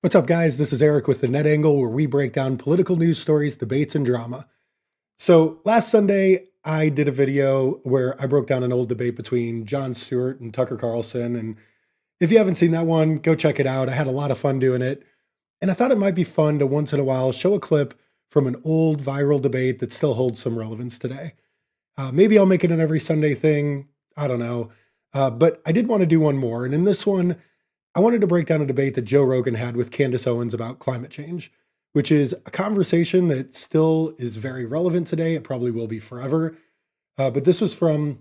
What's up, guys? This is Eric with The Net Angle, where we break down political news stories, debates, and drama. So last Sunday, I did a video where I broke down an old debate between Jon Stewart and Tucker Carlson. And if you haven't seen that one, go check it out. I had a lot of fun doing it. And I thought it might be fun to once in a while show a clip from an old viral debate that still holds some relevance today. Maybe I'll make it an every Sunday thing. I don't know. But I did want to do one more. And in this one, I wanted to break down a debate that Joe Rogan had with Candace Owens about climate change, which is a conversation that still is very relevant today. It probably will be forever. But this was from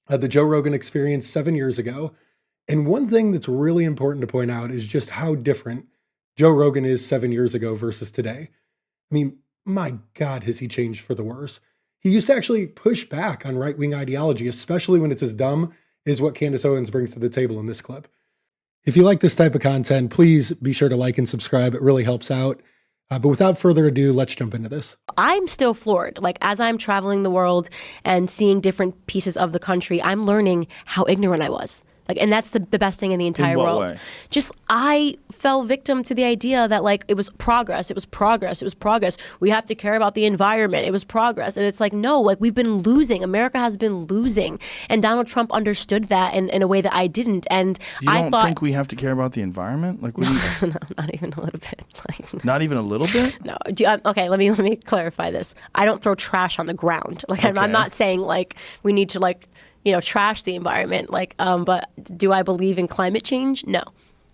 the Joe Rogan Experience 7 years ago. And one thing that's really important to point out is just how different Joe Rogan is 7 years ago versus today. I mean, my God, has he changed for the worse? He used to actually push back on right-wing ideology, especially when it's as dumb as what Candace Owens brings to the table in this clip. If you like this type of content, please be sure to like and subscribe. It really helps out. But without further ado, let's jump into this. I'm still floored. Like, as I'm traveling the world and seeing different pieces of the country, I'm learning how ignorant I was. Like, and that's the best thing in the entire world. Way? Just, I fell victim to the idea that, like, it was progress. We have to care about the environment. It was progress. And it's like, no, like, we've been losing. America has been losing. And Donald Trump understood that in a way that I didn't. And I don't think we have to care about the environment? Like, no, not even a little bit. Like, not even a little bit? No. Okay, let me clarify this. I don't throw trash on the ground. Like, Okay. I'm not saying, like, we need to, like, trash the environment. Like, but do I believe in climate change? No.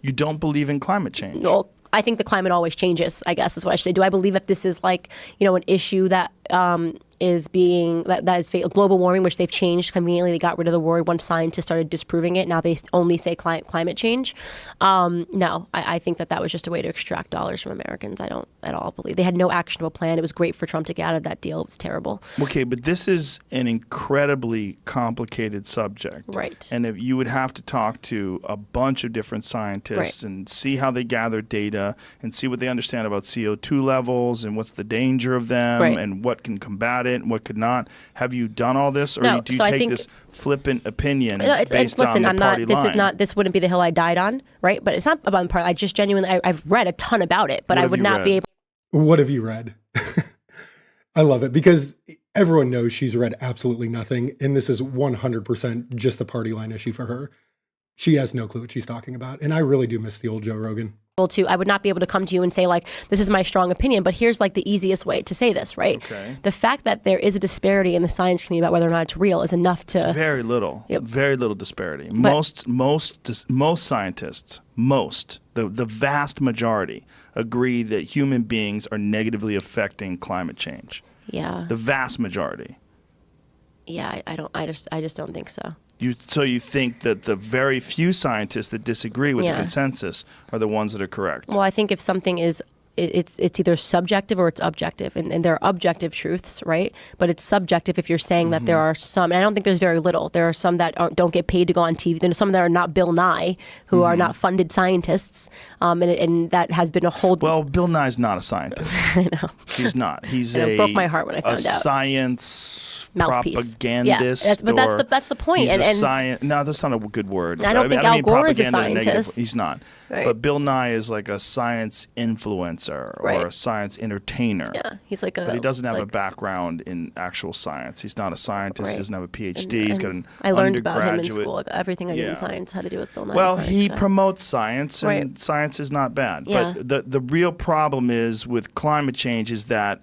You don't believe in climate change? Well, I think the climate always changes, I guess is what I should say. Do I believe that this is like, an issue that is being, that is global warming, which they've changed conveniently. They got rid of the word once scientists started disproving it. Now they only say climate change. No, I think that was just a way to extract dollars from Americans. I don't at all believe. They had no actionable plan. It was great for Trump to get out of that deal. It was terrible. Okay, but this is an incredibly complicated subject. Right. And if you would have to talk to a bunch of different scientists and see how they gather data and see what they understand about CO2 levels and what's the danger of them and what can combat it and what could not. Have you done all this, or No, do you so I take think this flippant opinion listen, on the party line? This wouldn't be the hill I died on, right? But it's not about the party. I just genuinely, I've read a ton about it, but What I have would you not read? be able. What have you read? I love it because everyone knows she's read absolutely nothing. And this is 100% just a party line issue for her. She has no clue what she's talking about. And I really do miss the old Joe Rogan. I would not be able to come to you and say, like, this is my strong opinion, but here's like the easiest way to say this, right? Okay. The fact that there is a disparity in the science community about whether or not it's real is enough to. It's very little. Yep. Very little disparity. But, Most scientists, the vast majority, agree that human beings are negatively affecting climate change. Yeah. The vast majority. Yeah, I just don't think so. So you think that the very few scientists that disagree with the Yeah. consensus are the ones that are correct? Well, I think if something is, it's either subjective or it's objective, and there are objective truths, right? But it's subjective if you're saying that there are some, and I don't think there's very little. There are some that don't get paid to go on TV. There's some that are not Bill Nye, who are not funded scientists, and that has been a whole. Well, Bill Nye's not a scientist. I know. He's not. He's It broke my heart when I found out. Science Mouthpiece. propagandist. Yeah, but that's the point. He's no, that's not a good word. I don't think Al Gore is a scientist. He's not. Right. But Bill Nye is like a science influencer or a science entertainer. Yeah, he's like a. But he doesn't have a background in actual science. He's not a scientist. Right. He doesn't have a PhD. He's got an I learned undergraduate. about him in school. Like, everything I did in science had to do with Bill Nye. Well, the he science guy. promotes science, and science is not bad. Yeah. But the real problem is with climate change is that,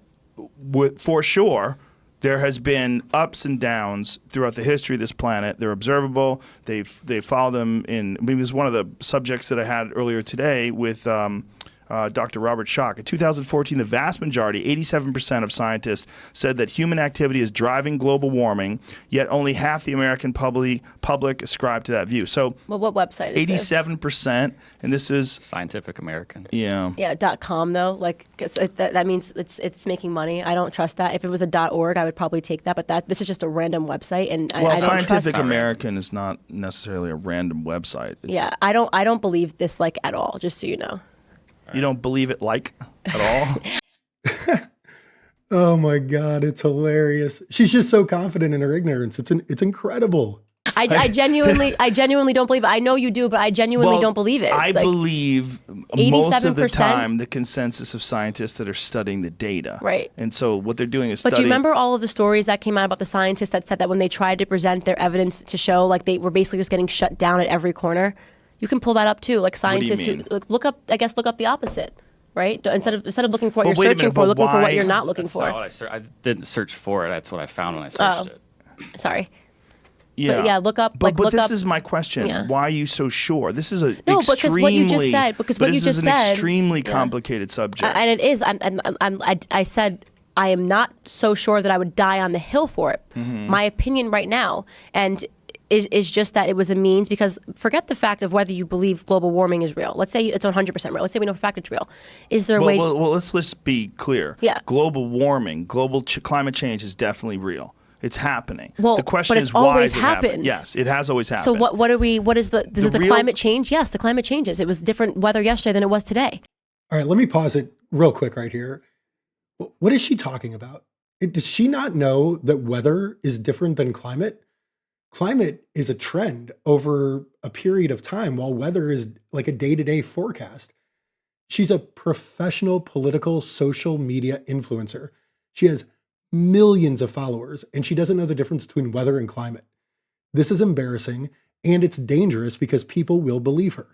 for sure, there has been ups and downs throughout the history of this planet. They're observable. They follow them in. I mean, it was one of the subjects that I had earlier today with Dr. Robert Schoch. In 2014, the vast majority, 87% of scientists, said that human activity is driving global warming, yet only half the American public ascribe to that view. So, well, what website is 87%, and this is Scientific American. Yeah. Yeah, .com though, like, 'cause that means it's making money. I don't trust that. If it was a .org, I would probably take that. But this is just a random website, and I don't Scientific trust. American is not necessarily a random website. Yeah, I don't believe this like at all. Just so you know. You don't believe it like at all? Oh my God, it's hilarious. She's just so confident in her ignorance. It's incredible. I genuinely don't believe it. I know you do, but I genuinely don't believe it. I Like, believe most of the 87%? time the consensus of scientists that are studying the data. Right. And so what they're doing is But do studying. you remember all of the stories that came out about the scientists that said that when they tried to present their evidence to show, like, they were basically just getting shut down at every corner? You can pull that up too. Like, scientists mean? who look up the opposite, right? Instead of looking for what But you're wait a searching minute, for, but looking for why- what you're not looking That's for. not what I didn't search for it. That's what I found when I searched it. Sorry. Yeah. But yeah, look up. But look this up, is my question. Yeah. Why are you so sure? This is a No, extremely, because what you just said- because what but you this just is an said- extremely yeah. complicated subject. and it is. I said I am not so sure that I would die on the hill for it. Mm-hmm. My opinion right now, and is just that it was a means, because forget the fact of whether you believe global warming is real. Let's say it's 100% real. Let's say we know for a fact it's real. Is there a way? Well, let's be clear. Yeah. Global warming, climate change is definitely real. It's happening. Well, the question but it's is why always has it happened? happened. Yes, it has always happened. So what is it the real- climate change? Yes, the climate changes. It was different weather yesterday than it was today. All right, let me pause it real quick right here. What is she talking about? Does she not know that weather is different than climate? Climate is a trend over a period of time, while weather is like a day-to-day forecast. She's a professional political social media influencer. She has millions of followers, and she doesn't know the difference between weather and climate. This is embarrassing, and it's dangerous because people will believe her.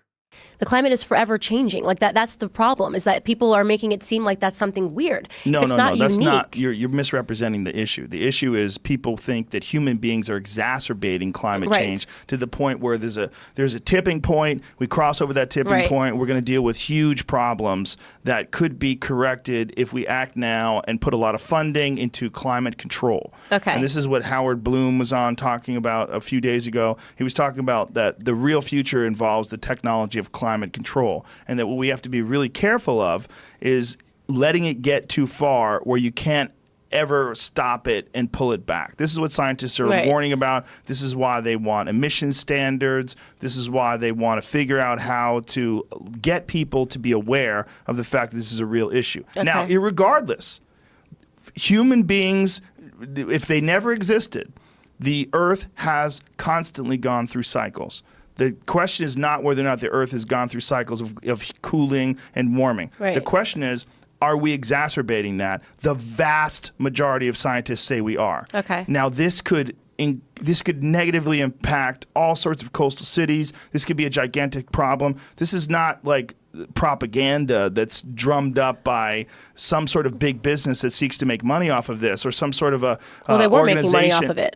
The climate is forever changing. Like that's the problem, is that people are making it seem like that's something weird. No, it's not that's unique. not. You're misrepresenting the issue. The issue is people think that human beings are exacerbating climate Right. change to the point where there's a tipping point. We cross over that tipping Right. point. We're going to deal with huge problems that could be corrected if we act now and put a lot of funding into climate control. Okay. And this is what Howard Bloom was on talking about a few days ago. He was talking about that the real future involves the technology of climate control, and that what we have to be really careful of is letting it get too far where you can't ever stop it and pull it back. This is what scientists are Right. warning about. This is why they want emission standards. This is why they want to figure out how to get people to be aware of the fact that this is a real issue. Now, Okay. irregardless, human beings, if they never existed, the Earth has constantly gone through cycles. The question is not whether or not the Earth has gone through cycles of cooling and warming. Right. The question is, are we exacerbating that? The vast majority of scientists say we are. Okay. Now, this could negatively impact all sorts of coastal cities. This could be a gigantic problem. This is not like propaganda that's drummed up by some sort of big business that seeks to make money off of this, or some sort of a Well, they were making money organization. off of it.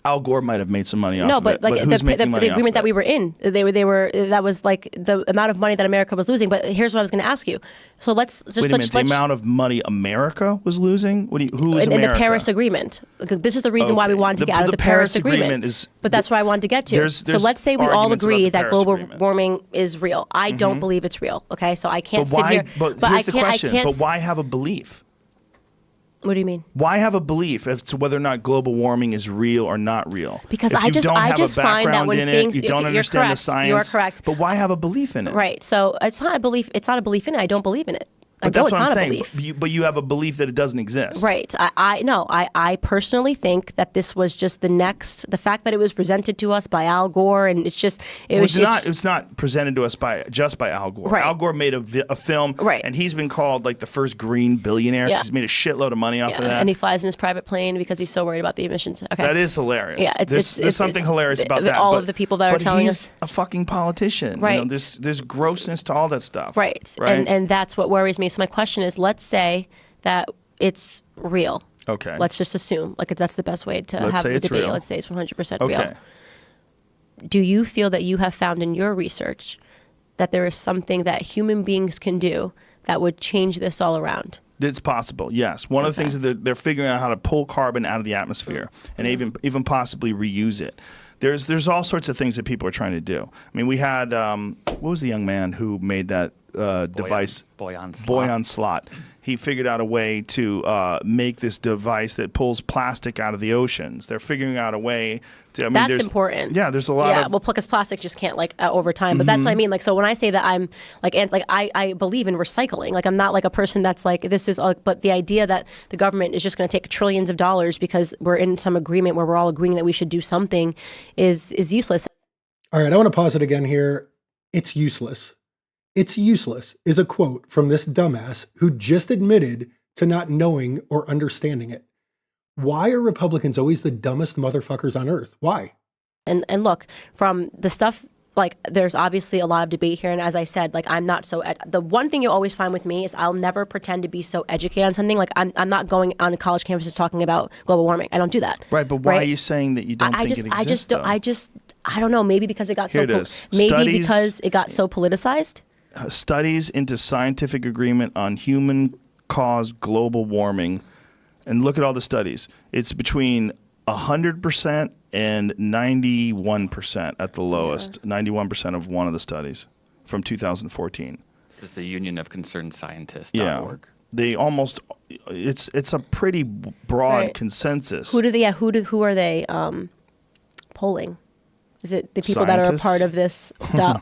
Al Gore might have made some money off No, of but it. like Who's making money the off agreement of that it? we were in, they were that was like the amount of money that America was losing. But here's what I was going to ask you. So let's just Wait a minute, the amount of money America was losing? Who is in America? the Paris Agreement. Like, this is the reason why we Okay. wanted to get out of the Paris Agreement. is, But that's where I wanted to get to. There's So let's say we all arguments about agree the that Paris global Agreement. warming is real. I don't believe it's real. Okay, so I can't but sit why? here. But I here's the can't. question. I can't. But why have a belief? What do you mean? Why have a belief as to whether or not global warming is real or not real? Because if I you just- don't I have just a find that background when in things- it, you don't you're understand the correct. science. You are correct. But why have a belief in it? Right. So it's not a belief. It's not a belief in it. I don't believe in it. But I know that's it's what I'm not a saying. belief. But you have a belief that it doesn't exist. Right. I personally think that this was just the fact that it was presented to us by Al Gore, and It's not presented to us just by Al Gore. Right. Al Gore made a film, Right. and he's been called like the first green billionaire. 'Cause Yeah. He's made a shitload of money off of that. and he flies in his private plane because he's so worried about the emissions. Okay. That is hilarious. Yeah, there's something hilarious about that. all but, of the people that are but telling he's us- a fucking politician. Right. You know, there's grossness to all that stuff. Right. Right. And that's what worries me. So my question is, let's say that it's real. Okay. Let's just assume, like, that's the best way to Let's have say the it's debate. real. Let's say it's 100% Okay. real. Do you feel that you have found in your research that there is something that human beings can do that would change this all around? It's possible, yes. One of the things that they're figuring out how to pull carbon out of the atmosphere and even possibly reuse it. There's all sorts of things that people are trying to do. I mean, we had what was the young man who made that device. Boyan slot. He figured out a way to make this device that pulls plastic out of the oceans. They're figuring out a way to. I mean, That's important. Yeah, there's a lot of. Well, because plastic just can't over time. But that's what I mean. Like, so when I say that I'm I believe in recycling. Like, I'm not like a person that's like this is. But the idea that the government is just going to take trillions of dollars because we're in some agreement where we're all agreeing that we should do something is useless. All right, I want to pause it again here. It's useless. It's useless is a quote from this dumbass who just admitted to not knowing or understanding it. Why are Republicans always the dumbest motherfuckers on earth? Why? And look, from the stuff, like, there's obviously a lot of debate here. And as I said, like, I'm not so, the one thing you'll always find with me is I'll never pretend to be so educated on something. Like, I'm not going on college campuses talking about global warming. I don't do that. Right, but why are you saying that you don't think it exists? I don't know. Maybe because it got Here because it got so politicized. Studies into scientific agreement on human-caused global warming, and look at all the studies. It's between 100% and 91% at the lowest. 91% of one of the studies from 2014. This is the Union of Concerned Scientists.org. Yeah, they almost. It's a pretty broad consensus. Who are they polling? Is it the people that are a part of this? .org?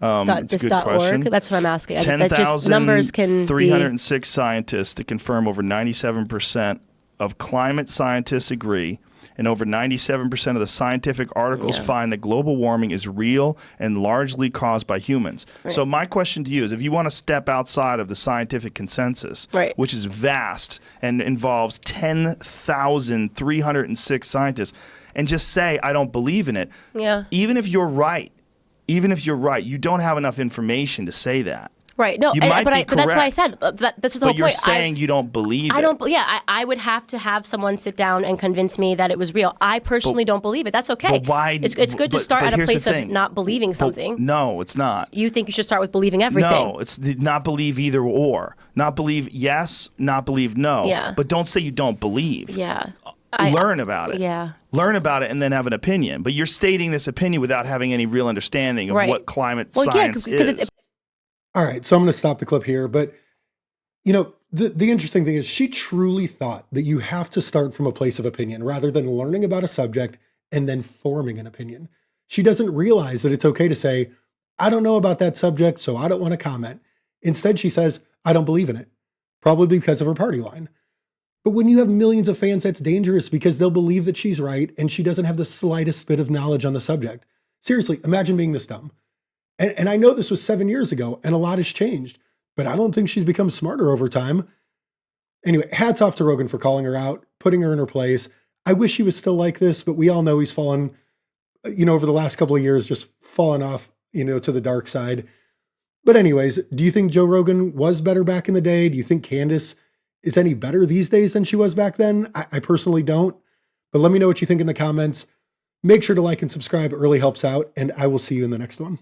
That's what I'm asking. 10,306 scientists to confirm over 97% of climate scientists agree, and over 97% of the scientific articles find that global warming is real and largely caused by humans. Right. So my question to you is, if you want to step outside of the scientific consensus, which is vast and involves 10,306 scientists, and just say, I don't believe in it, even if you're right, you don't have enough information to say that. Right. No, but that's why I said this is the whole point. But you're saying you don't believe it. I don't. Yeah, I would have to have someone sit down and convince me that it was real. I personally don't believe it. That's okay. But why? It's good to start at a place of not believing something. No, it's not. You think you should start with believing everything. No, it's not believe either or. Not believe yes, not believe no. Yeah. But don't say you don't believe. Yeah. Learn about it. Yeah. Learn about it and then have an opinion. But you're stating this opinion without having any real understanding of what climate science is. All right, so I'm going to stop the clip here. But, you know, the interesting thing is she truly thought that you have to start from a place of opinion rather than learning about a subject and then forming an opinion. She doesn't realize that it's okay to say, I don't know about that subject, so I don't want to comment. Instead, she says, I don't believe in it, probably because of her party line. But when you have millions of fans, that's dangerous because they'll believe that she's right and she doesn't have the slightest bit of knowledge on the subject. Seriously, imagine being this dumb. And I know this was 7 years ago and a lot has changed, but I don't think she's become smarter over time. Anyway, hats off to Rogan for calling her out, putting her in her place. I wish he was still like this, but we all know he's fallen, over the last couple of years, just fallen off, to the dark side. But anyways, do you think Joe Rogan was better back in the day? Do you think Candace is any better these days than she was back then? I personally don't, but let me know what you think in the comments. Make sure to like and subscribe. It really helps out, and I will see you in the next one.